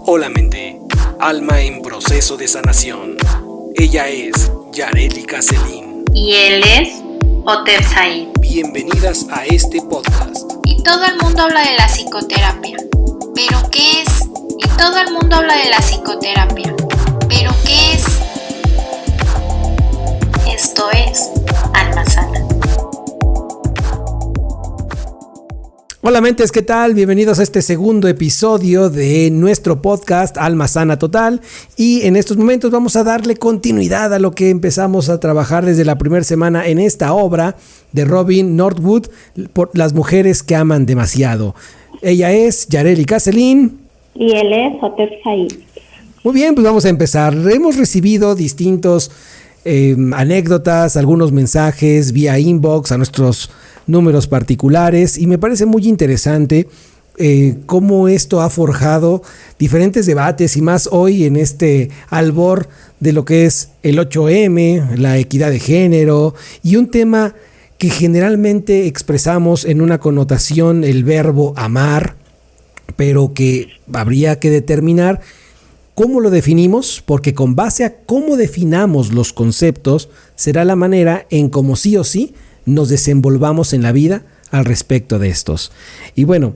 Hola mente, alma en proceso de sanación. Ella es Yareli Caselín. Y él es Oter Said. Bienvenidas a este podcast. Y todo el mundo habla de la psicoterapia. ¿Pero qué es? Y todo el mundo habla de la psicoterapia. ¿Pero qué es? Esto es Alma Sana. Hola mentes, ¿qué tal? Bienvenidos a este segundo episodio de nuestro podcast Alma Sana Total, y en estos momentos vamos a darle continuidad a lo que empezamos a trabajar desde la primera semana en esta obra de Robin Northwood, por Las mujeres que aman demasiado. Ella es Yareli Caselín. Y él es Oter Said. Muy bien, pues vamos a empezar. Hemos recibido distintos anécdotas, algunos mensajes vía inbox a nuestros números particulares, y me parece muy interesante cómo esto ha forjado diferentes debates, y más hoy en este albor de lo que es el 8M, la equidad de género, y un tema que generalmente expresamos en una connotación, el verbo amar, pero que habría que determinar cómo lo definimos, porque con base a cómo definamos los conceptos será la manera en cómo sí o sí nos desenvolvamos en la vida al respecto de estos. Y bueno,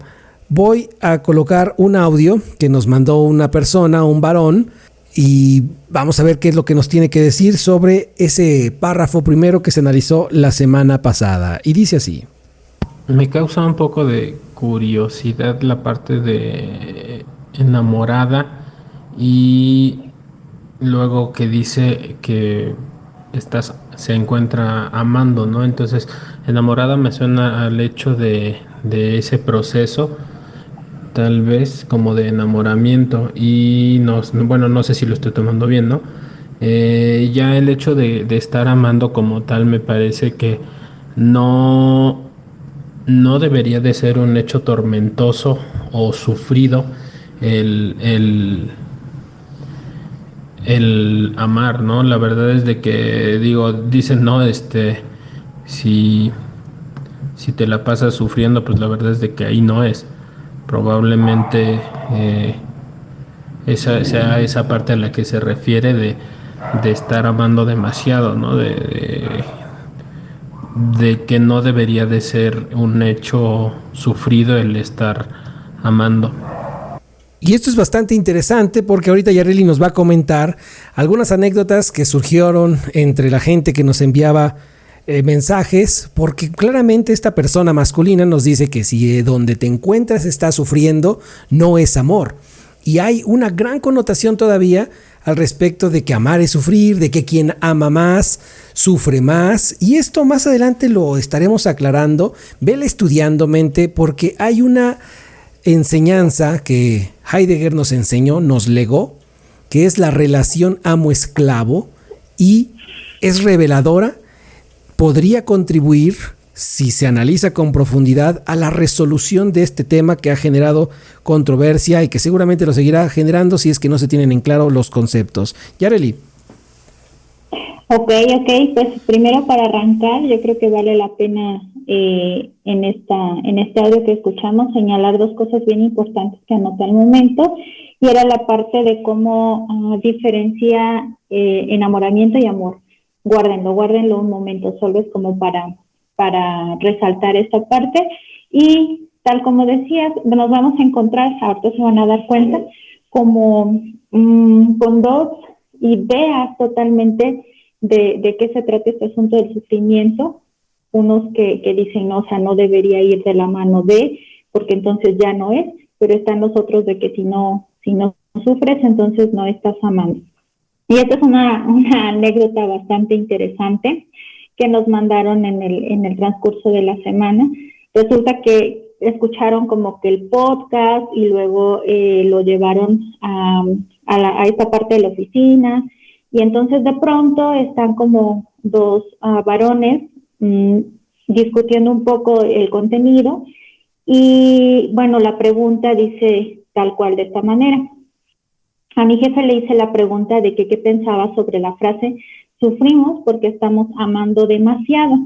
voy a colocar un audio que nos mandó una persona, un varón, y vamos a ver qué es lo que nos tiene que decir sobre ese párrafo primero que se analizó la semana pasada. Y dice así: me causa un poco de curiosidad la parte de enamorada, y luego que dice que se encuentra amando, ¿no? Entonces, enamorada me suena al hecho de ese proceso, tal vez como de enamoramiento, y no sé si lo estoy tomando bien, ¿no? Ya el hecho de estar amando como tal me parece que no debería de ser un hecho tormentoso o sufrido el amar, ¿no? La verdad es de que dicen, no, si te la pasas sufriendo, pues la verdad es de que ahí no es. Probablemente esa sea esa parte a la que se refiere de estar amando demasiado, ¿no? De que no debería de ser un hecho sufrido el estar amando. Y esto es bastante interesante porque ahorita Yareli nos va a comentar algunas anécdotas que surgieron entre la gente que nos enviaba mensajes, porque claramente esta persona masculina nos dice que si donde te encuentras estás sufriendo, no es amor. Y hay una gran connotación todavía al respecto de que amar es sufrir, de que quien ama más, sufre más. Y esto más adelante lo estaremos aclarando. Vela estudiando, mente, porque hay una enseñanza que Heidegger nos enseñó, nos legó, que es la relación amo-esclavo, y es reveladora, podría contribuir, si se analiza con profundidad, a la resolución de este tema que ha generado controversia y que seguramente lo seguirá generando si es que no se tienen en claro los conceptos. Yareli. Ok, pues primero para arrancar, yo creo que vale la pena en este audio que escuchamos señalar dos cosas bien importantes que anoté al momento, y era la parte de cómo diferencia enamoramiento y amor. Guárdenlo un momento, solo es como para resaltar esta parte. Y tal como decías, nos vamos a encontrar, ahorita se van a dar cuenta, como con dos ideas totalmente de qué se trata este asunto del sufrimiento. Unos que dicen, no, o sea, no debería ir de la mano de, porque entonces ya no es, pero están los otros de que si no sufres, entonces no estás amando. Y esta es una anécdota bastante interesante que nos mandaron en el transcurso de la semana. Resulta que escucharon como que el podcast y luego lo llevaron a esta parte de la oficina, y entonces de pronto están como dos varones discutiendo un poco el contenido, y bueno, la pregunta dice tal cual de esta manera. A mi jefe le hice la pregunta de qué pensaba sobre la frase "sufrimos porque estamos amando demasiado",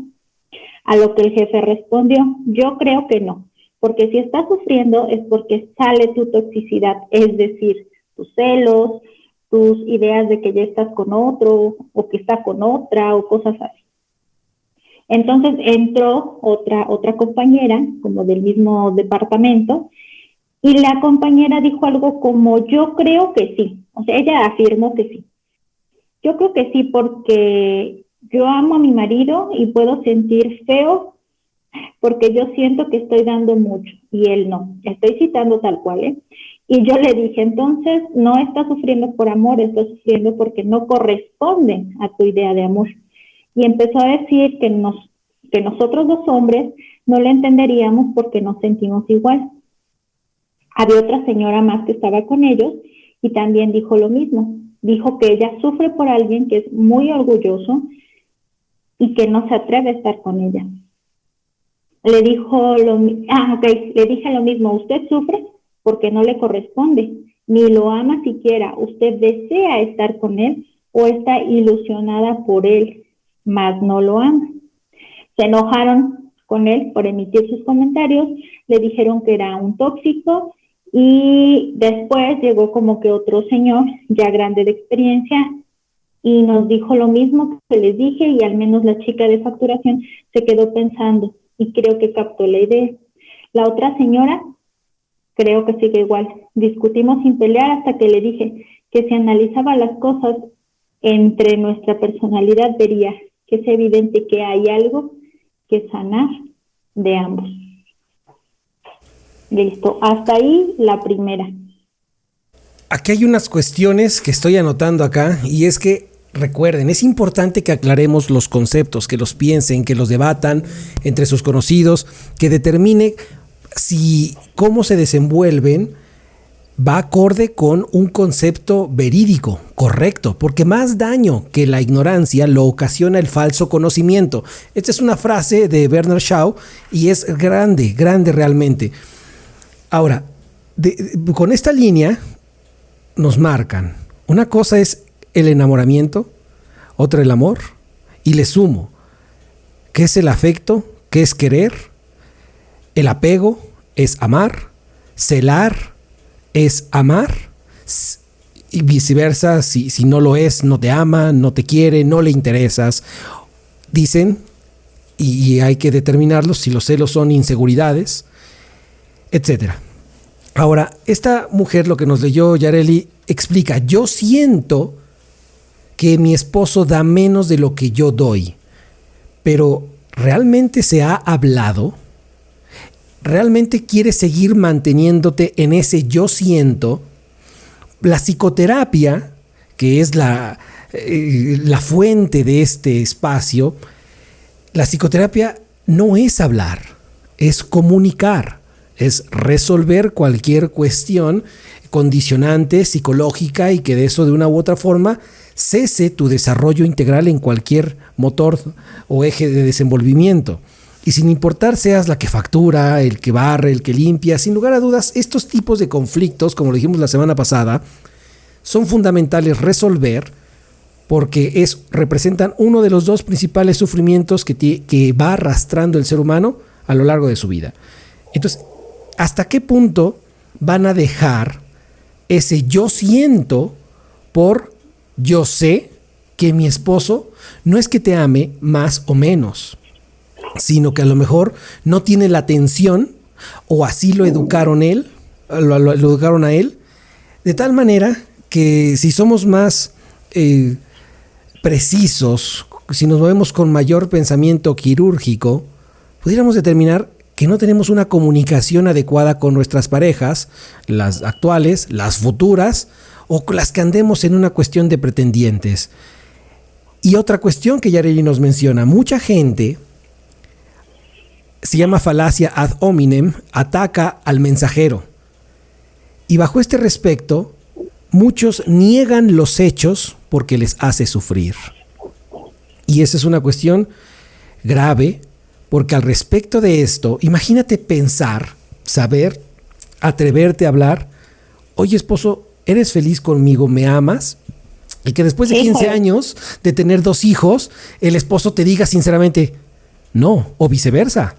a lo que el jefe respondió: yo creo que no, porque si estás sufriendo es porque sale tu toxicidad, es decir, tus celos, tus ideas de que ya estás con otro o que está con otra o cosas así. Entonces entró otra compañera, como del mismo departamento, y la compañera dijo algo como, yo creo que sí. O sea, ella afirmó que sí. Yo creo que sí porque yo amo a mi marido y puedo sentir feo porque yo siento que estoy dando mucho y él no. Estoy citando tal cual, ¿eh? Y yo le dije, entonces no estás sufriendo por amor, estás sufriendo porque no corresponde a tu idea de amor. Y empezó a decir que nosotros los hombres no le entenderíamos porque nos sentimos igual. Había otra señora más que estaba con ellos y también dijo lo mismo. Dijo que ella sufre por alguien que es muy orgulloso y que no se atreve a estar con ella. Le dije lo mismo, usted sufre porque no le corresponde, ni lo ama siquiera, usted desea estar con él o está ilusionada por él, mas no lo ama. Se enojaron con él por emitir sus comentarios, le dijeron que era un tóxico y después llegó como que otro señor ya grande de experiencia y nos dijo lo mismo que les dije y al menos la chica de facturación se quedó pensando y creo que captó la idea. La otra señora creo que sigue igual. Discutimos sin pelear hasta que le dije que si analizaba las cosas entre nuestra personalidad vería que es evidente que hay algo que sanar de ambos. Listo, hasta ahí la primera. Aquí hay unas cuestiones que estoy anotando acá y es que recuerden, es importante que aclaremos los conceptos, que los piensen, que los debatan entre sus conocidos, que determine si cómo se desenvuelven va acorde con un concepto verídico, correcto, porque más daño que la ignorancia lo ocasiona el falso conocimiento. Esta es una frase de Bernard Shaw y es grande, grande realmente. Ahora, con esta línea nos marcan, una cosa es el enamoramiento, otra el amor, y le sumo, ¿qué es el afecto? ¿Qué es querer? El apego es amar, celar es amar, y viceversa, si no lo es, no te ama, no te quiere, no le interesas. Dicen, y hay que determinarlo, si los celos son inseguridades, etcétera. Ahora, esta mujer, lo que nos leyó Yareli, explica, yo siento que mi esposo da menos de lo que yo doy, pero ¿realmente se ha hablado? ¿Realmente quieres seguir manteniéndote en ese yo siento? La psicoterapia, que es la fuente de este espacio, la psicoterapia no es hablar, es comunicar, es resolver cualquier cuestión condicionante psicológica y que de eso de una u otra forma cese tu desarrollo integral en cualquier motor o eje de desenvolvimiento. Y sin importar seas la que factura, el que barre, el que limpia, sin lugar a dudas, estos tipos de conflictos, como lo dijimos la semana pasada, son fundamentales resolver porque representan uno de los dos principales sufrimientos que va arrastrando el ser humano a lo largo de su vida. Entonces, ¿hasta qué punto van a dejar ese yo siento por yo sé que mi esposo no es que te ame más o menos, sino que a lo mejor no tiene la atención o así lo educaron lo educaron a él, de tal manera que si somos más precisos, si nos movemos con mayor pensamiento quirúrgico, pudiéramos determinar que no tenemos una comunicación adecuada con nuestras parejas, las actuales, las futuras, o las que andemos en una cuestión de pretendientes. Y otra cuestión que Yareli nos menciona, mucha gente, se llama falacia ad hominem, ataca al mensajero. Y bajo este respecto, muchos niegan los hechos porque les hace sufrir. Y esa es una cuestión grave, porque al respecto de esto, imagínate pensar, saber, atreverte a hablar, oye esposo, ¿eres feliz conmigo? ¿Me amas? Y que después de 15 años de tener 2 hijos, el esposo te diga sinceramente, no, o viceversa.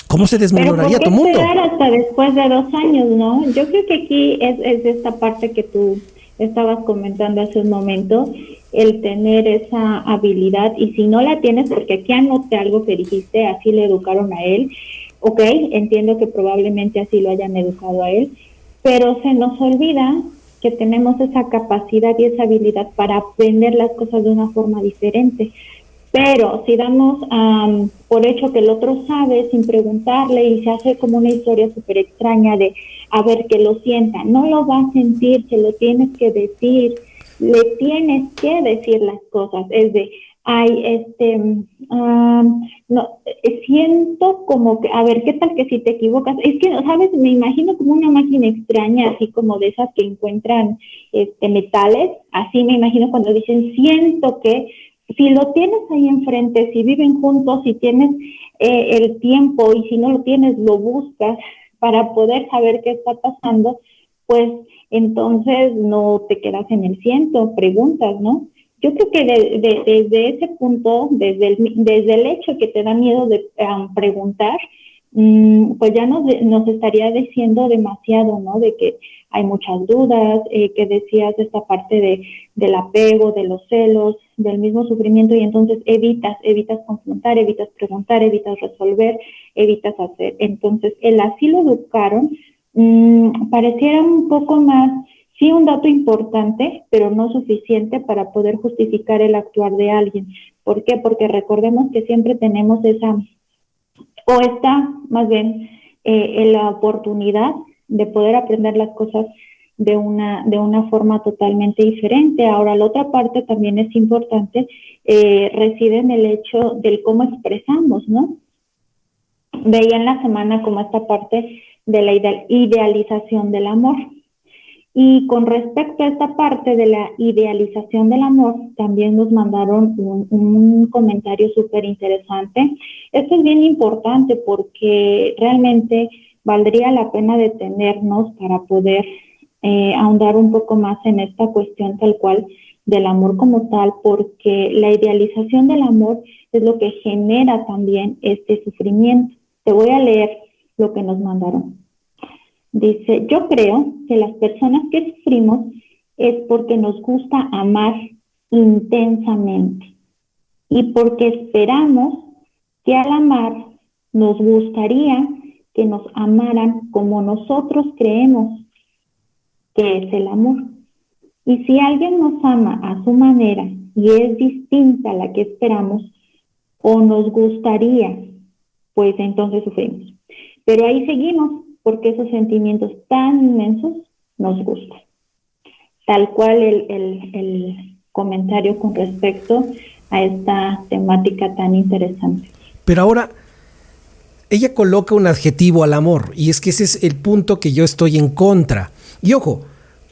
¿Cómo se desmoronaría tu mundo? Pero ¿por qué esperar hasta después de 2 años, no? Yo creo que aquí es esta parte que tú estabas comentando hace un momento, el tener esa habilidad, y si no la tienes, porque aquí anoté algo que dijiste, así le educaron a él, ok, entiendo que probablemente así lo hayan educado a él, pero se nos olvida que tenemos esa capacidad y esa habilidad para aprender las cosas de una forma diferente. Pero si damos por hecho que el otro sabe sin preguntarle y se hace como una historia súper extraña de a ver que lo sienta, no lo va a sentir, se lo tienes que decir, le tienes que decir las cosas, es de, ay, no, siento como que, a ver, ¿qué tal que si te equivocas? Es que, ¿sabes? Me imagino como una máquina extraña, así como de esas que encuentran metales, así me imagino cuando dicen, siento que, si lo tienes ahí enfrente, si viven juntos, si tienes el tiempo y si no lo tienes, lo buscas para poder saber qué está pasando, pues entonces no te quedas en el siento, preguntas, ¿no? Yo creo que desde ese punto, desde el hecho que te da miedo de preguntar, pues ya nos estaría diciendo demasiado, ¿no? De que hay muchas dudas, que decías esta parte del apego, de los celos, del mismo sufrimiento, y entonces evitas confrontar, evitas preguntar, evitas resolver, evitas hacer. Entonces, el así lo educaron, pareciera un poco más, sí, un dato importante, pero no suficiente para poder justificar el actuar de alguien. ¿Por qué? Porque recordemos que siempre tenemos más bien la oportunidad de poder aprender las cosas de una forma totalmente diferente. Ahora, la otra parte también es importante, reside en el hecho del cómo expresamos, ¿no? Veía en la semana como esta parte de la idealización del amor. Y con respecto a esta parte de la idealización del amor, también nos mandaron un comentario súper interesante. Esto es bien importante porque realmente valdría la pena detenernos para poder ahondar un poco más en esta cuestión tal cual del amor como tal, porque la idealización del amor es lo que genera también este sufrimiento. Te voy a leer lo que nos mandaron. Dice, yo creo que las personas que sufrimos es porque nos gusta amar intensamente y porque esperamos que al amar nos gustaría que nos amaran como nosotros creemos que es el amor. Y si alguien nos ama a su manera y es distinta a la que esperamos o nos gustaría, pues entonces sufrimos. Pero ahí seguimos, porque esos sentimientos tan inmensos nos gustan. Tal cual el comentario con respecto a esta temática tan interesante. Pero ahora, ella coloca un adjetivo al amor, y es que ese es el punto que yo estoy en contra. Y ojo,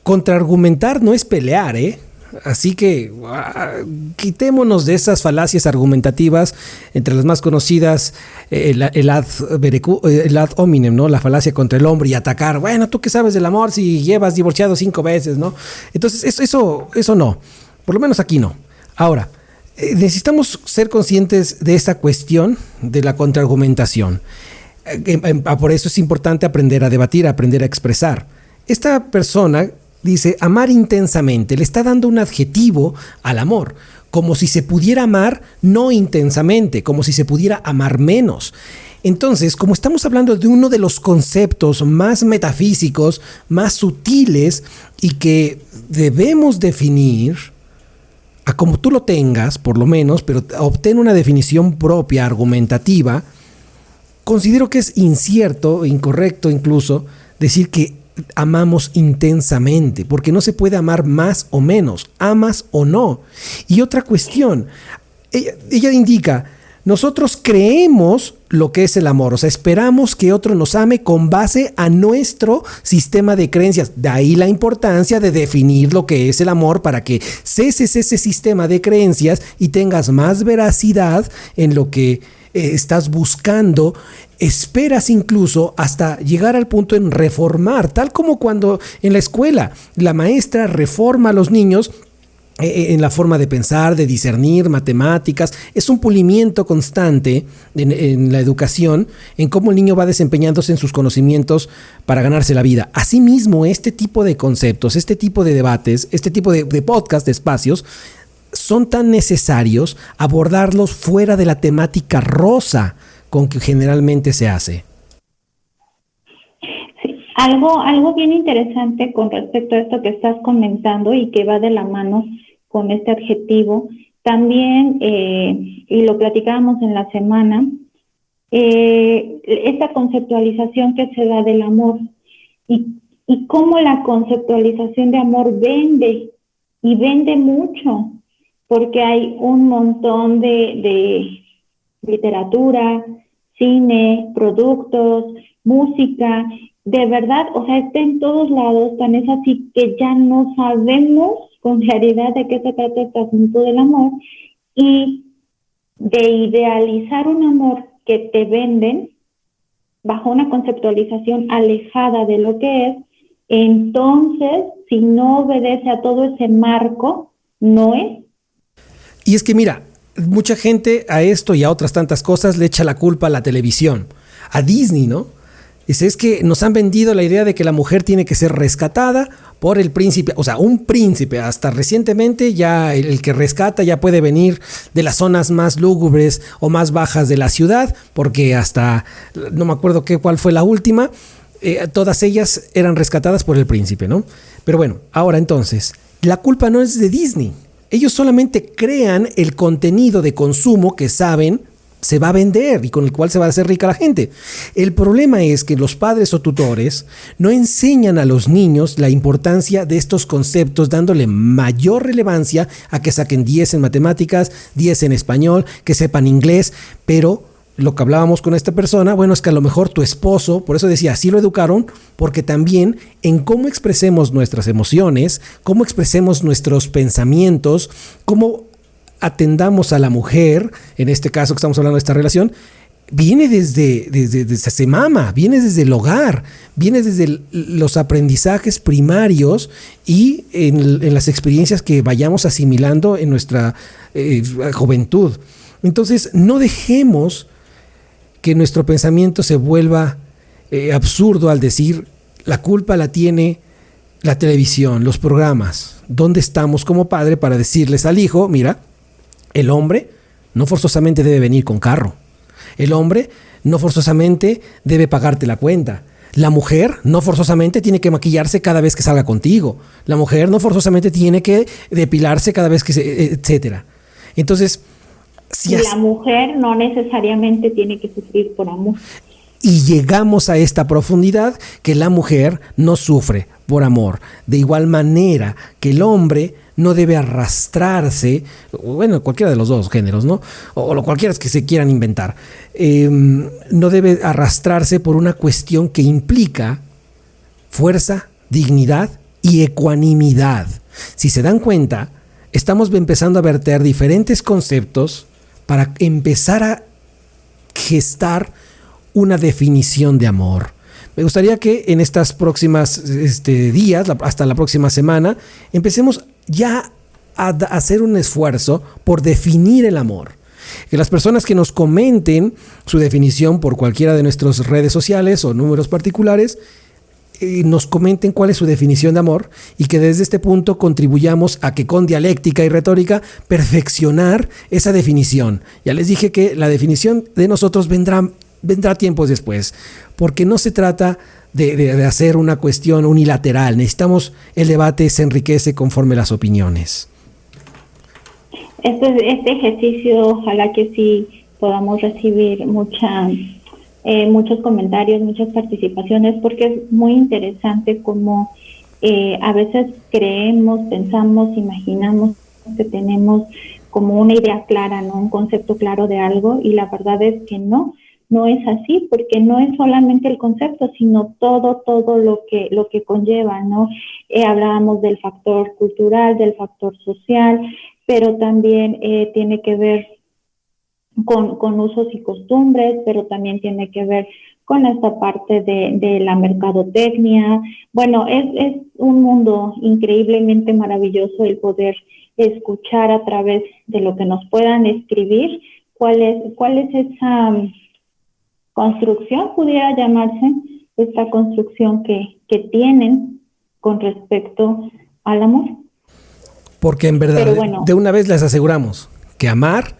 contraargumentar no es pelear, ¿eh? Así que quitémonos de esas falacias argumentativas, entre las más conocidas, el ad hominem, ¿no? La falacia contra el hombre y atacar. Bueno, ¿tú qué sabes del amor si llevas divorciado 5 veces, ¿no? Entonces, eso no. Por lo menos aquí no. Ahora, necesitamos ser conscientes de esta cuestión de la contraargumentación. Por eso es importante aprender a debatir, aprender a expresar. Esta persona dice amar intensamente, le está dando un adjetivo al amor, como si se pudiera amar no intensamente, como si se pudiera amar menos. Entonces, como estamos hablando de uno de los conceptos más metafísicos, más sutiles y que debemos definir, a como tú lo tengas, por lo menos, pero obtén una definición propia, argumentativa, considero que es incierto, incorrecto incluso, decir que amamos intensamente, porque no se puede amar más o menos, amas o no. Y otra cuestión, ella indica, nosotros creemos lo que es el amor, o sea, esperamos que otro nos ame con base a nuestro sistema de creencias. De ahí la importancia de definir lo que es el amor para que ceses ese sistema de creencias y tengas más veracidad en lo que estás buscando. Esperas incluso hasta llegar al punto en reformar, tal como cuando en la escuela la maestra reforma a los niños en la forma de pensar, de discernir, matemáticas. Es un pulimiento constante en la educación, en cómo el niño va desempeñándose en sus conocimientos para ganarse la vida. Asimismo, este tipo de conceptos, este tipo de debates, este tipo de podcast, de espacios, son tan necesarios abordarlos fuera de la temática rosa con que generalmente se hace. Algo bien interesante con respecto a esto que estás comentando y que va de la mano con este adjetivo, también, y lo platicábamos en la semana, esta conceptualización que se da del amor y cómo la conceptualización de amor vende, y vende mucho, porque hay un montón de literatura, cine, productos, música, de verdad, o sea, está en todos lados, tan es así que ya no sabemos con claridad de qué se trata este asunto del amor, y de idealizar un amor que te venden bajo una conceptualización alejada de lo que es. Entonces, si no obedece a todo ese marco, no es. Y es que mira, mucha gente a esto y a otras tantas cosas le echa la culpa a la televisión, a Disney, ¿no? Dice, es que nos han vendido la idea de que la mujer tiene que ser rescatada por el príncipe, o sea, un príncipe. Hasta recientemente ya el que rescata ya puede venir de las zonas más lúgubres o más bajas de la ciudad, porque hasta, no me acuerdo cuál fue la última, todas ellas eran rescatadas por el príncipe, ¿no? Pero bueno, ahora entonces, la culpa no es de Disney. Ellos solamente crean el contenido de consumo que saben se va a vender y con el cual se va a hacer rica la gente. El problema es que los padres o tutores no enseñan a los niños la importancia de estos conceptos, dándole mayor relevancia a que saquen 10 en matemáticas, 10 en español, que sepan inglés, pero lo que hablábamos con esta persona, bueno, es que a lo mejor tu esposo, por eso decía, así lo educaron, porque también en cómo expresemos nuestras emociones, cómo expresemos nuestros pensamientos, cómo atendamos a la mujer, en este caso que estamos hablando de esta relación, viene desde se mama, viene desde el hogar, viene desde los aprendizajes primarios y en las experiencias que vayamos asimilando en nuestra juventud. Entonces, no dejemos que nuestro pensamiento se vuelva absurdo al decir la culpa la tiene la televisión, los programas. ¿Dónde estamos como padre para decirles al hijo, mira, el hombre no forzosamente debe venir con carro. El hombre no forzosamente debe pagarte la cuenta. La mujer no forzosamente tiene que maquillarse cada vez que salga contigo. La mujer no forzosamente tiene que depilarse cada vez que etcétera. Entonces, si la mujer no necesariamente tiene que sufrir por amor. Y llegamos a esta profundidad que la mujer no sufre por amor. De igual manera que el hombre no debe arrastrarse, bueno, cualquiera de los dos géneros, ¿no? O cualquiera que se quieran inventar. No debe arrastrarse por una cuestión que implica fuerza, dignidad y ecuanimidad. Si se dan cuenta, estamos empezando a verter diferentes conceptos para empezar a gestar una definición de amor. Me gustaría que en estas próximas días, hasta la próxima semana, empecemos ya a hacer un esfuerzo por definir el amor. Que las personas que nos comenten su definición por cualquiera de nuestras redes sociales o números particulares, nos comenten cuál es su definición de amor y que desde este punto contribuyamos a que con dialéctica y retórica perfeccionar esa definición. Ya les dije que la definición de nosotros vendrá tiempos después, porque no se trata de hacer una cuestión unilateral. Necesitamos el debate se enriquece conforme las opiniones. Este ejercicio, ojalá que sí podamos recibir muchos comentarios, muchas participaciones, porque es muy interesante cómo a veces creemos, pensamos, imaginamos que tenemos como una idea clara, ¿no? Un concepto claro de algo, y la verdad es que no es así, porque no es solamente el concepto, sino todo lo que conlleva, ¿no? Hablábamos del factor cultural, del factor social, pero también tiene que ver con usos y costumbres, pero también tiene que ver con esta parte de la mercadotecnia. Bueno, es un mundo increíblemente maravilloso el poder escuchar a través de lo que nos puedan escribir cuál es esa construcción, pudiera llamarse, esta construcción que tienen con respecto al amor. Porque en verdad, bueno, de una vez les aseguramos que amar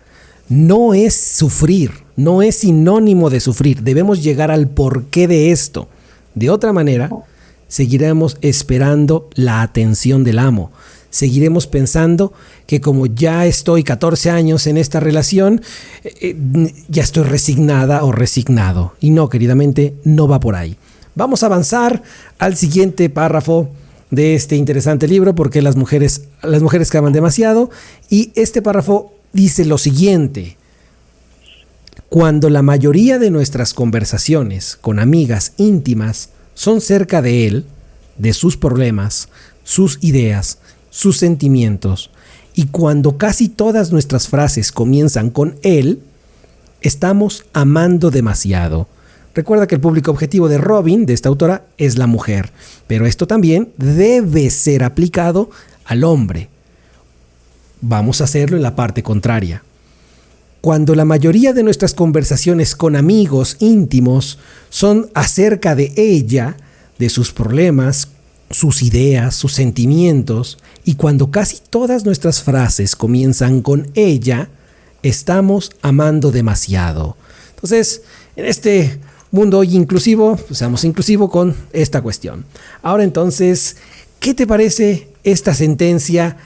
no es sufrir, no es sinónimo de sufrir. Debemos llegar al porqué de esto. De otra manera, seguiremos esperando la atención del amo. Seguiremos pensando que como ya estoy 14 años en esta relación, ya estoy resignada o resignado. Y no, queridamente, no va por ahí. Vamos a avanzar al siguiente párrafo de este interesante libro, porque las mujeres que aman demasiado. Y este párrafo dice lo siguiente: cuando la mayoría de nuestras conversaciones con amigas íntimas son cerca de él, de sus problemas, sus ideas, sus sentimientos, y cuando casi todas nuestras frases comienzan con él, estamos amando demasiado. Recuerda que el público objetivo de Robin, de esta autora, es la mujer, pero esto también debe ser aplicado al hombre. Vamos a hacerlo en la parte contraria. Cuando la mayoría de nuestras conversaciones con amigos íntimos son acerca de ella, de sus problemas, sus ideas, sus sentimientos, y cuando casi todas nuestras frases comienzan con ella, estamos amando demasiado. Entonces, en este mundo hoy inclusivo, seamos inclusivos con esta cuestión. Ahora entonces, ¿qué te parece esta sentencia?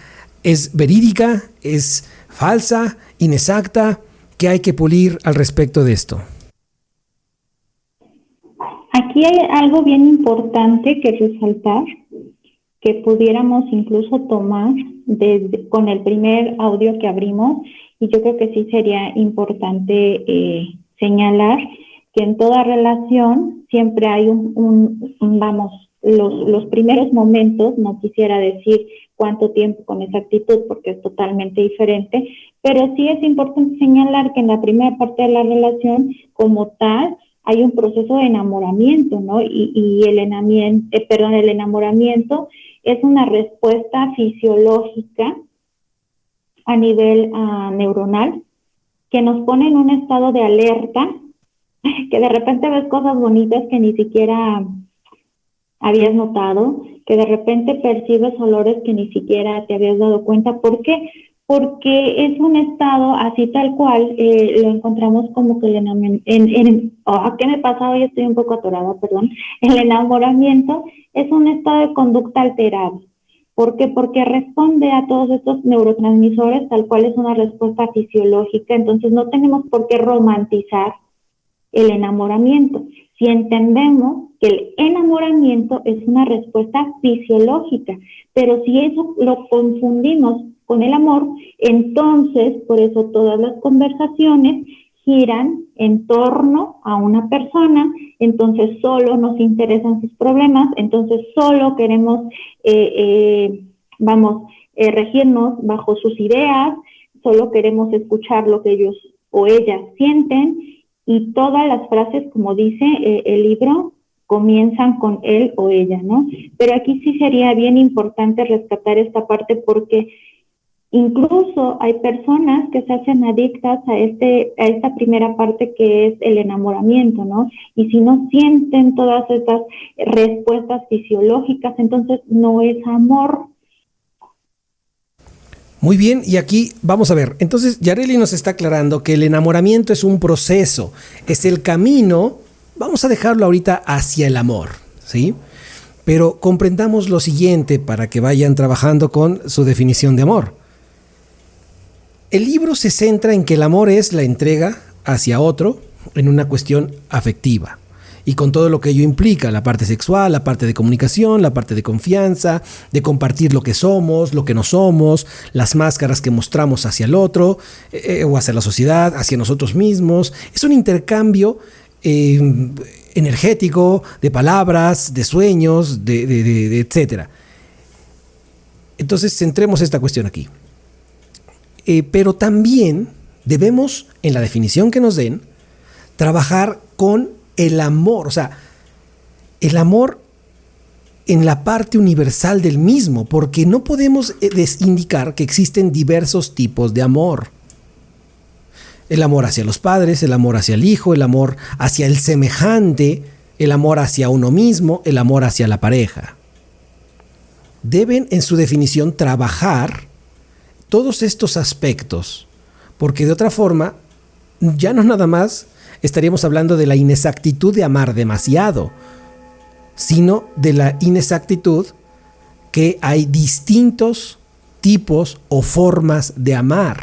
¿Es verídica? ¿Es falsa? ¿Inexacta? ¿Qué hay que pulir al respecto de esto? Aquí hay algo bien importante que resaltar, que pudiéramos incluso tomar con el primer audio que abrimos, y yo creo que sí sería importante señalar que en toda relación siempre hay los primeros momentos, no quisiera decir cuánto tiempo con exactitud porque es totalmente diferente, pero sí es importante señalar que en la primera parte de la relación como tal hay un proceso de enamoramiento, ¿no? Y el enamoramiento es una respuesta fisiológica a nivel neuronal que nos pone en un estado de alerta, que de repente ves cosas bonitas que ni siquiera habías notado, que de repente percibes olores que ni siquiera te habías dado cuenta. ¿Por qué? Porque es un estado así tal cual, lo encontramos como que ¿qué me pasa hoy? Estoy un poco atorada, perdón. El enamoramiento es un estado de conducta alterada. ¿Por qué? Porque responde a todos estos neurotransmisores, tal cual es una respuesta fisiológica. Entonces no tenemos por qué romantizar el enamoramiento. Si entendemos que el enamoramiento es una respuesta fisiológica, pero si eso lo confundimos con el amor, entonces por eso todas las conversaciones giran en torno a una persona, entonces solo nos interesan sus problemas, entonces solo queremos regirnos bajo sus ideas, solo queremos escuchar lo que ellos o ellas sienten, y todas las frases, como dice el libro, comienzan con él o ella, ¿no? Pero aquí sí sería bien importante rescatar esta parte, porque incluso hay personas que se hacen adictas a esta primera parte que es el enamoramiento, ¿no? Y si no sienten todas estas respuestas fisiológicas, entonces no es amor. Muy bien, y aquí vamos a ver. Entonces, Yareli nos está aclarando que el enamoramiento es un proceso, es el camino, vamos a dejarlo ahorita hacia el amor, ¿sí? Pero comprendamos lo siguiente para que vayan trabajando con su definición de amor. El libro se centra en que el amor es la entrega hacia otro en una cuestión afectiva. Y con todo lo que ello implica, la parte sexual, la parte de comunicación, la parte de confianza, de compartir lo que somos, lo que no somos, las máscaras que mostramos hacia el otro, o hacia la sociedad, hacia nosotros mismos. Es un intercambio energético, de palabras, de sueños, de etcétera. Entonces, centremos esta cuestión aquí. Pero también debemos, en la definición que nos den, trabajar con el amor. O sea, el amor en la parte universal del mismo, porque no podemos indicar que existen diversos tipos de amor. El amor hacia los padres, el amor hacia el hijo, el amor hacia el semejante, el amor hacia uno mismo, el amor hacia la pareja. Deben, en su definición, trabajar todos estos aspectos, porque de otra forma, ya no nada más estaríamos hablando de la inexactitud de amar demasiado, sino de la inexactitud que hay distintos tipos o formas de amar.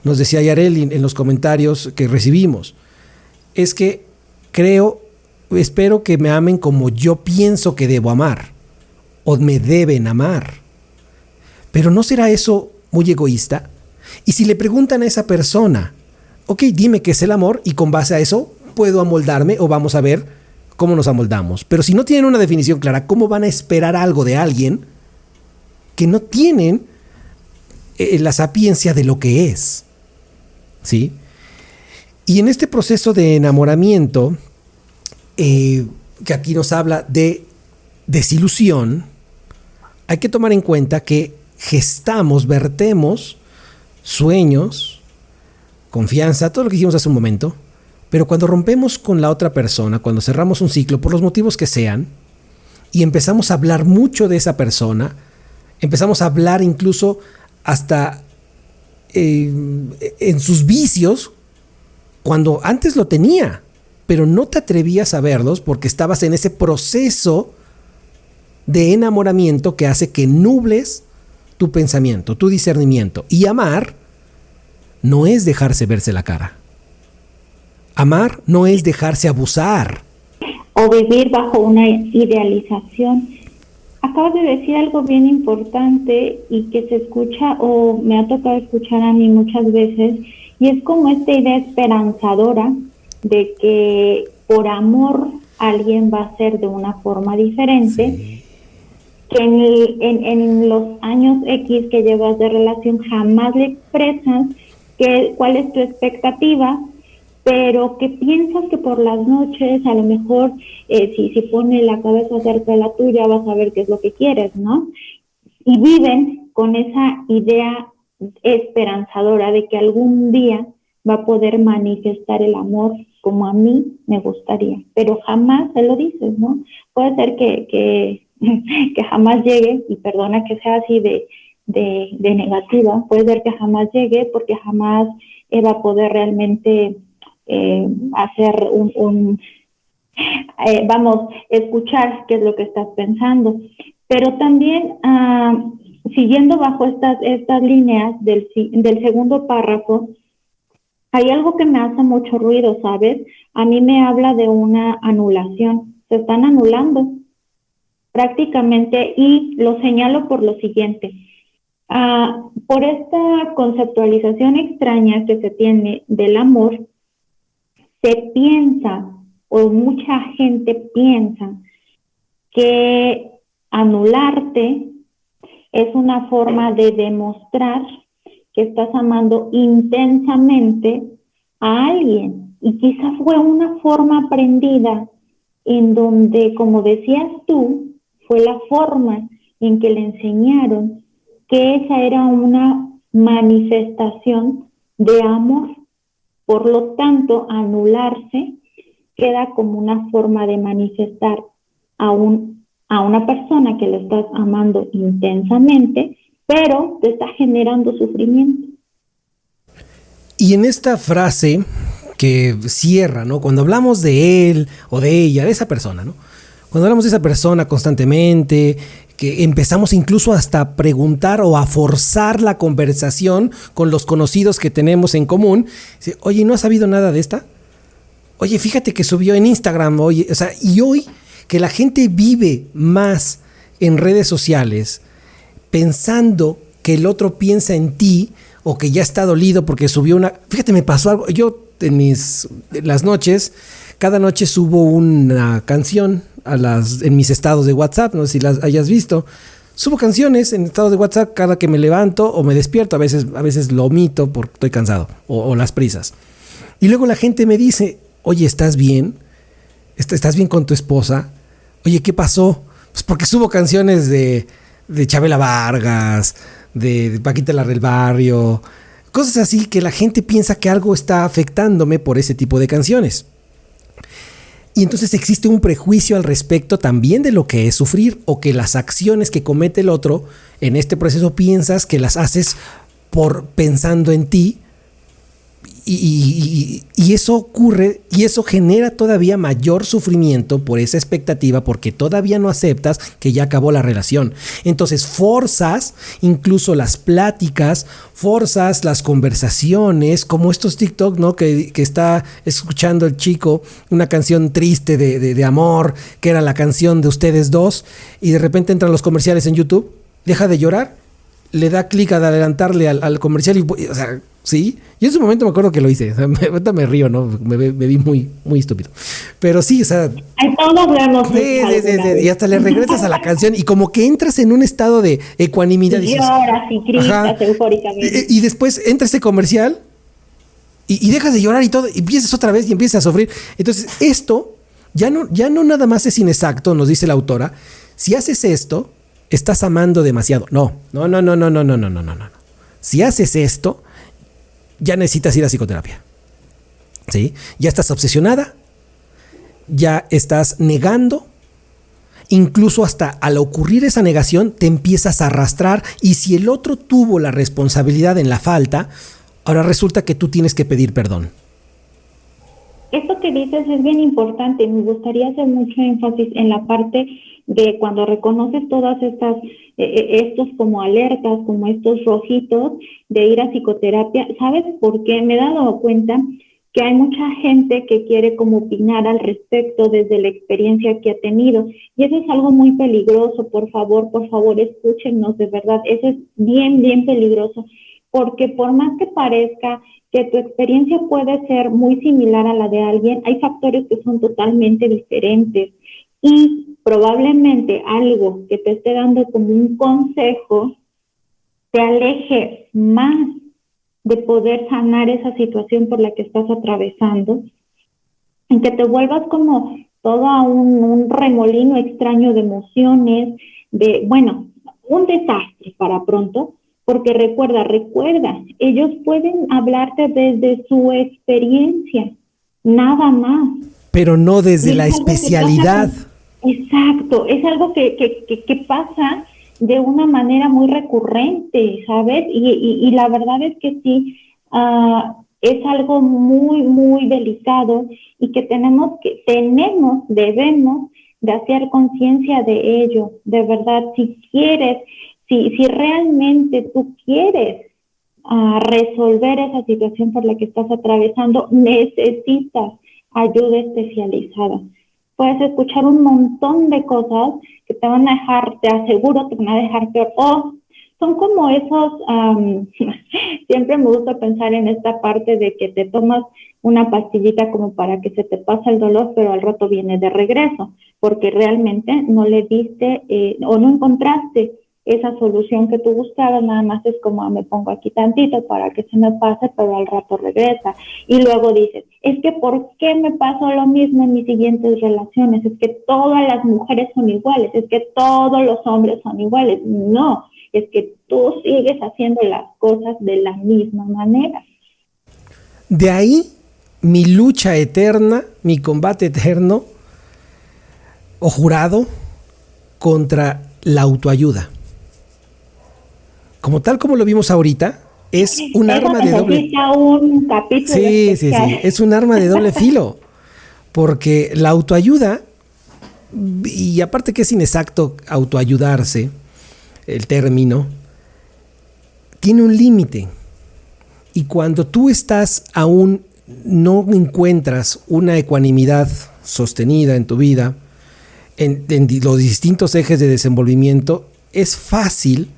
Nos decía Yareli en los comentarios que recibimos, es que espero que me amen como yo pienso que debo amar, o me deben amar. Pero ¿no será eso muy egoísta? Y si le preguntan a esa persona, ok, dime qué es el amor, y con base a eso puedo amoldarme o vamos a ver cómo nos amoldamos. Pero si no tienen una definición clara, ¿cómo van a esperar algo de alguien que no tienen la sapiencia de lo que es? ¿Sí? Y en este proceso de enamoramiento, que aquí nos habla de desilusión, hay que tomar en cuenta que vertemos sueños, confianza, todo lo que dijimos hace un momento, pero cuando rompemos con la otra persona, cuando cerramos un ciclo, por los motivos que sean, y empezamos a hablar mucho de esa persona, empezamos a hablar incluso hasta en sus vicios, cuando antes lo tenía, pero no te atrevías a verlos porque estabas en ese proceso de enamoramiento que hace que nubles tu pensamiento, tu discernimiento. Y amar no es dejarse verse la cara. Amar no es dejarse abusar. O vivir bajo una idealización. Acabas de decir algo bien importante y que se escucha o me ha tocado escuchar a mí muchas veces, y es como esta idea esperanzadora de que por amor alguien va a ser de una forma diferente. Sí. Que en los años X que llevas de relación jamás le expresas cuál es tu expectativa, pero que piensas que por las noches, a lo mejor, si pone la cabeza cerca de la tuya, vas a ver qué es lo que quieres, ¿no? Y viven con esa idea esperanzadora de que algún día va a poder manifestar el amor como a mí me gustaría, pero jamás se lo dices, ¿no? Puede ser que jamás llegue, y perdona que sea así de negativa, puede ser que jamás llegue porque jamás va a poder realmente hacer escuchar qué es lo que estás pensando. Pero también, siguiendo bajo estas líneas del segundo párrafo, hay algo que me hace mucho ruido, ¿sabes? A mí me habla de una anulación. Se están anulando prácticamente, y lo señalo por lo siguiente. Por esta conceptualización extraña que se tiene del amor, se piensa, o mucha gente piensa, que anularte es una forma de demostrar que estás amando intensamente a alguien. Y quizá fue una forma aprendida en donde, como decías tú, fue la forma en que le enseñaron que esa era una manifestación de amor. Por lo tanto, anularse queda como una forma de manifestar a una persona que le estás amando intensamente, pero te está generando sufrimiento. Y en esta frase que cierra, ¿no? Cuando hablamos de él o de ella, de esa persona, ¿no? Cuando hablamos de esa persona constantemente, que empezamos incluso hasta a preguntar o a forzar la conversación con los conocidos que tenemos en común. Oye, ¿no has sabido nada de esta? Oye, fíjate que subió en Instagram. Oye, o sea, y hoy que la gente vive más en redes sociales pensando que el otro piensa en ti o que ya está dolido porque subió una... Fíjate, me pasó algo. Yo en las noches, cada noche subo una canción en mis estados de WhatsApp, no sé si las hayas visto. Subo canciones en estados de WhatsApp cada que me levanto o me despierto. A veces lo omito porque estoy cansado o las prisas. Y luego la gente me dice, oye, ¿estás bien? ¿Estás bien con tu esposa? Oye, ¿qué pasó? Pues porque subo canciones de Chabela Vargas, de Paquita la del Barrio, cosas así que la gente piensa que algo está afectándome por ese tipo de canciones. Y entonces existe un prejuicio al respecto también de lo que es sufrir, o que las acciones que comete el otro en este proceso piensas que las haces por pensando en ti, y eso ocurre, y eso genera todavía mayor sufrimiento por esa expectativa, porque todavía no aceptas que ya acabó la relación. Entonces forzas incluso las pláticas, forzas las conversaciones, como estos TikTok, ¿no? Que está escuchando el chico una canción triste de amor, que era la canción de ustedes dos, y de repente entran los comerciales en YouTube, deja de llorar, le da clic a adelantarle al comercial, o sea, sí. Yo en su momento me acuerdo que lo hice. O sea, ahorita me río, ¿no? Me vi muy, muy estúpido. Pero sí, o sea. Todos lo hemos hecho. Y hasta le regresas a la canción y como que entras en un estado de ecuanimidad. Y lloras y gritas eufóricamente. Y después entra ese comercial y dejas de llorar y todo. Y empiezas otra vez y empiezas a sufrir. Entonces, esto ya no nada más es inexacto, nos dice la autora. Si haces esto, estás amando demasiado. No. Si haces esto, ya necesitas ir a psicoterapia. ¿Sí? Ya estás obsesionada, ya estás negando, incluso hasta al ocurrir esa negación te empiezas a arrastrar, y si el otro tuvo la responsabilidad en la falta, ahora resulta que tú tienes que pedir perdón. Esto que dices es bien importante. Me gustaría hacer mucho énfasis en la parte de cuando reconoces todas estas, estos como alertas, como estos rojitos de ir a psicoterapia. ¿Sabes por qué? Me he dado cuenta que hay mucha gente que quiere como opinar al respecto desde la experiencia que ha tenido. Y eso es algo muy peligroso. Por favor, escúchenos, de verdad. Eso es bien, bien peligroso. Porque por más que parezca que tu experiencia puede ser muy similar a la de alguien, hay factores que son totalmente diferentes. Y probablemente algo que te esté dando como un consejo te aleje más de poder sanar esa situación por la que estás atravesando, en que te vuelvas como todo un remolino extraño de emociones, un desastre para pronto, porque recuerda, ellos pueden hablarte desde su experiencia, nada más. Pero no desde la especialidad. Exacto, es algo que pasa de una manera muy recurrente, ¿sabes? Y la verdad es que sí, es algo muy, muy delicado, y que debemos de hacer conciencia de ello. De verdad, si realmente tú quieres resolver esa situación por la que estás atravesando, necesitas ayuda especializada. Puedes escuchar un montón de cosas que te van a dejar, te aseguro, te van a dejar peor. O son como esos, siempre me gusta pensar en esta parte de que te tomas una pastillita como para que se te pase el dolor, pero al rato viene de regreso, porque realmente no le diste o no encontraste esa solución que tú buscabas. Nada más es como, me pongo aquí tantito para que se me pase, pero al rato regresa. Y luego dices, es que ¿por qué me pasó lo mismo en mis siguientes relaciones? Es que todas las mujeres son iguales, es que todos los hombres son iguales. No, es que tú sigues haciendo las cosas de la misma manera. De ahí mi lucha eterna, mi combate eterno o jurado contra la autoayuda. Como lo vimos ahorita, es un arma de doble... Sí, es un arma de doble filo, porque la autoayuda, y aparte que es inexacto autoayudarse, el término, tiene un límite, y cuando tú aún no encuentras una ecuanimidad sostenida en tu vida, en los distintos ejes de desenvolvimiento, es fácil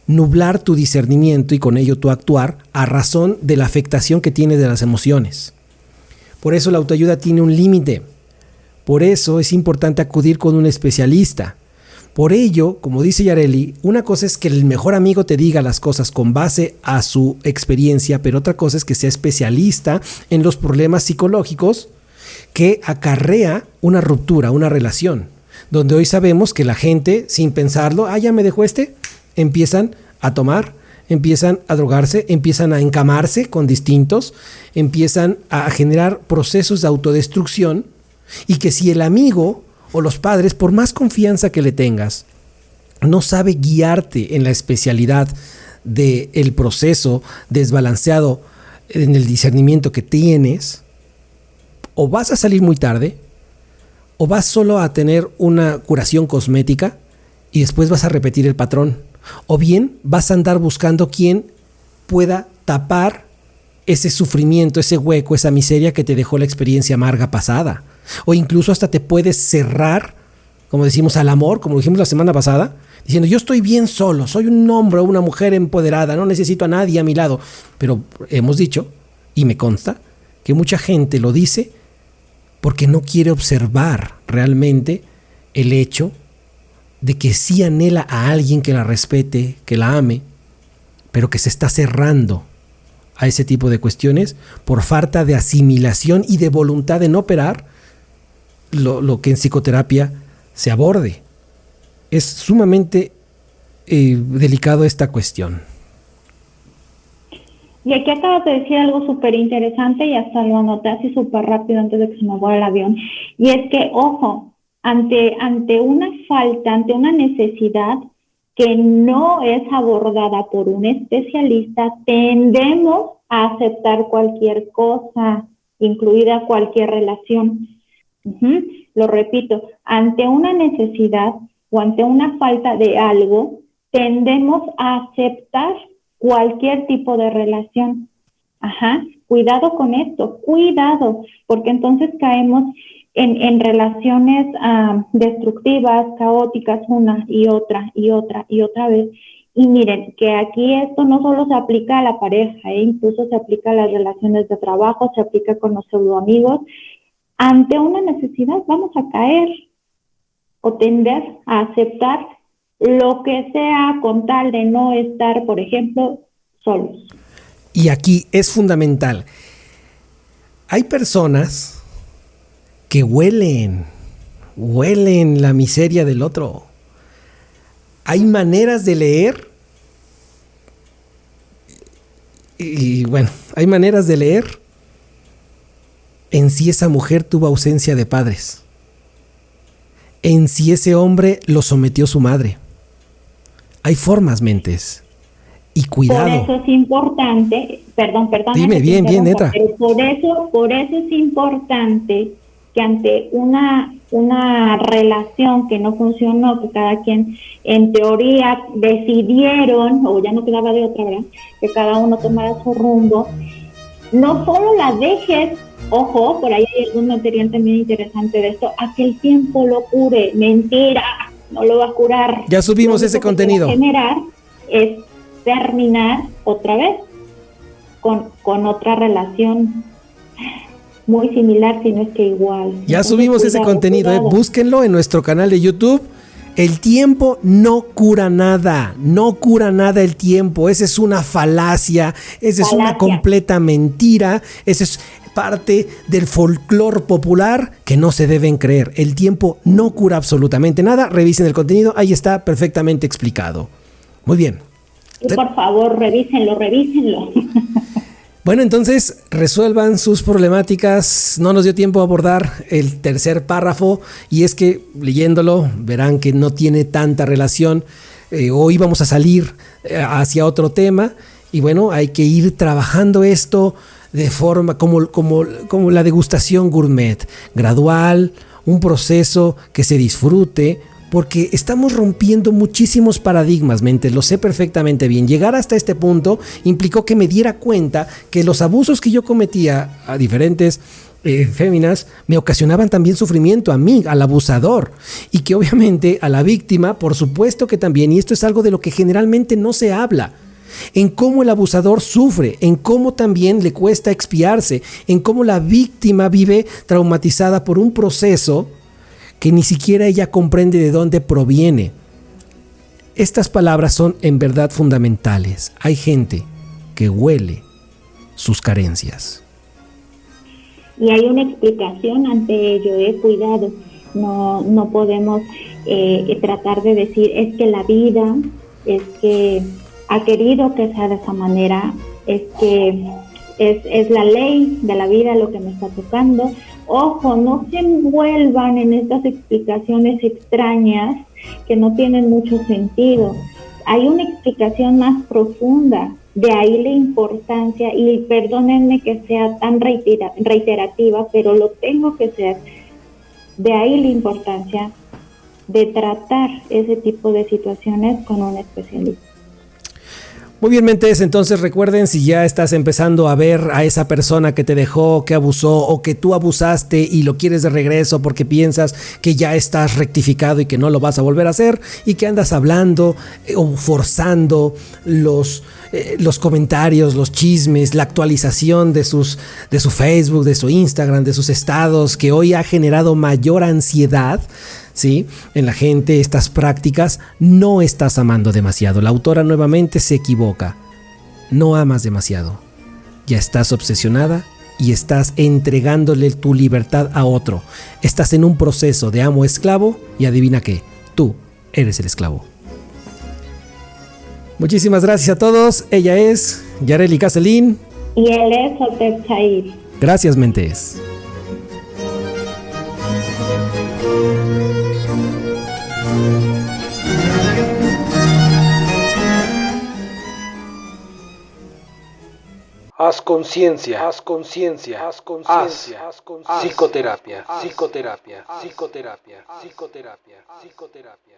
nublar tu discernimiento y con ello tu actuar a razón de la afectación que tienes de las emociones. Por eso la autoayuda tiene un límite. Por eso es importante acudir con un especialista. Por ello, como dice Yareli, una cosa es que el mejor amigo te diga las cosas con base a su experiencia, pero otra cosa es que sea especialista en los problemas psicológicos que acarrea una ruptura, una relación. donde hoy sabemos que la gente, sin pensarlo, ya me dejó empiezan a tomar, empiezan a drogarse, empiezan a encamarse con distintos, empiezan a generar procesos de autodestrucción, y que si el amigo o los padres, por más confianza que le tengas, no sabe guiarte en la especialidad del proceso desbalanceado en el discernimiento que tienes, o vas a salir muy tarde, o vas solo a tener una curación cosmética y después vas a repetir el patrón, o bien vas a andar buscando quien pueda tapar ese sufrimiento, ese hueco, esa miseria que te dejó la experiencia amarga pasada, o incluso hasta te puedes cerrar, como decimos, al amor, como dijimos la semana pasada, diciendo yo estoy bien solo, soy un hombre o una mujer empoderada, no necesito a nadie a mi lado. Pero hemos dicho, y me consta, que mucha gente lo dice porque no quiere observar realmente el hecho de que sí anhela a alguien que la respete, que la ame, pero que se está cerrando a ese tipo de cuestiones por falta de asimilación y de voluntad de no operar lo que en psicoterapia se aborde. Es sumamente delicado esta cuestión. Y aquí acabas de decir algo súper interesante y hasta lo anoté así súper rápido antes de que se me vuela el avión. Y es que, ojo, ante una falta, ante una necesidad que no es abordada por un especialista, tendemos a aceptar cualquier cosa, incluida cualquier relación. Lo repito, ante una necesidad o ante una falta de algo, tendemos a aceptar cualquier tipo de relación. Cuidado con esto, cuidado, porque entonces caemos en relaciones destructivas, caóticas, una y otra vez. Y miren, que aquí esto no solo se aplica a la pareja, incluso se aplica a las relaciones de trabajo, se aplica con los pseudoamigos. Ante una necesidad vamos a caer o tender a aceptar lo que sea con tal de no estar, por ejemplo, solos. Y aquí es fundamental. Hay personas que huelen la miseria del otro. Hay maneras de leer. Y bueno, hay maneras de leer en si esa mujer tuvo ausencia de padres, en si ese hombre lo sometió su madre. Hay formas, mentes. Y cuidado. Por eso es importante, perdón. Dime, bien, neta. Pero por eso es importante que ante una relación que no funcionó, que cada quien en teoría decidieron, o ya no quedaba de otra, ¿verdad?, que cada uno tomara su rumbo, no solo la dejes, ojo, por ahí hay algún material también interesante de esto, a que el tiempo lo cure. Mentira, no lo va a curar. Ya subimos ese contenido. Lo que va a generar es terminar otra vez con otra relación muy similar, si no es que igual. Ya Entonces, subimos ese contenido, búsquenlo en nuestro canal de YouTube. El tiempo no cura nada el tiempo. Esa es una falacia, esa es una completa mentira, esa es parte del folclore popular que no se deben creer. El tiempo no cura absolutamente nada. Revisen el contenido, ahí está perfectamente explicado. Muy bien. Y por favor, revísenlo. Bueno, entonces resuelvan sus problemáticas. No nos dio tiempo a abordar el tercer párrafo, y es que leyéndolo verán que no tiene tanta relación. Hoy vamos a salir hacia otro tema, y bueno, hay que ir trabajando esto de forma como la degustación gourmet, gradual, un proceso que se disfrute, porque estamos rompiendo muchísimos paradigmas, mentes, lo sé perfectamente bien. Llegar hasta este punto implicó que me diera cuenta que los abusos que yo cometía a diferentes féminas me ocasionaban también sufrimiento a mí, al abusador, y que obviamente a la víctima, por supuesto que también, y esto es algo de lo que generalmente no se habla, en cómo el abusador sufre, en cómo también le cuesta expiarse, en cómo la víctima vive traumatizada por un proceso que ni siquiera ella comprende de dónde proviene. Estas palabras son en verdad fundamentales. Hay gente que huele sus carencias. Y hay una explicación ante ello, cuidado. No podemos tratar de decir es que la vida es que ha querido que sea de esa manera, es que es la ley de la vida lo que me está tocando. Ojo, no se envuelvan en estas explicaciones extrañas que no tienen mucho sentido. Hay una explicación más profunda, de ahí la importancia, y perdónenme que sea tan reiterativa, pero lo tengo que ser, de ahí la importancia de tratar ese tipo de situaciones con un especialista. Muy bien, mentes, entonces recuerden, si ya estás empezando a ver a esa persona que te dejó, que abusó o que tú abusaste y lo quieres de regreso porque piensas que ya estás rectificado y que no lo vas a volver a hacer y que andas hablando o forzando los comentarios, los chismes, la actualización de su Facebook, de su Instagram, de sus estados, que hoy ha generado mayor ansiedad, ¿sí?, en la gente, estas prácticas, no estás amando demasiado. La autora nuevamente se equivoca. No amas demasiado. Ya estás obsesionada y estás entregándole tu libertad a otro. Estás en un proceso de amo-esclavo y adivina qué, tú eres el esclavo. Muchísimas gracias a todos. Ella es Yareli Celín. Y él es Hotep Chair. Gracias, mentes. Haz conciencia, haz conciencia, haz conciencia, haz psicoterapia, psicoterapia, psicoterapia, psicoterapia, psicoterapia.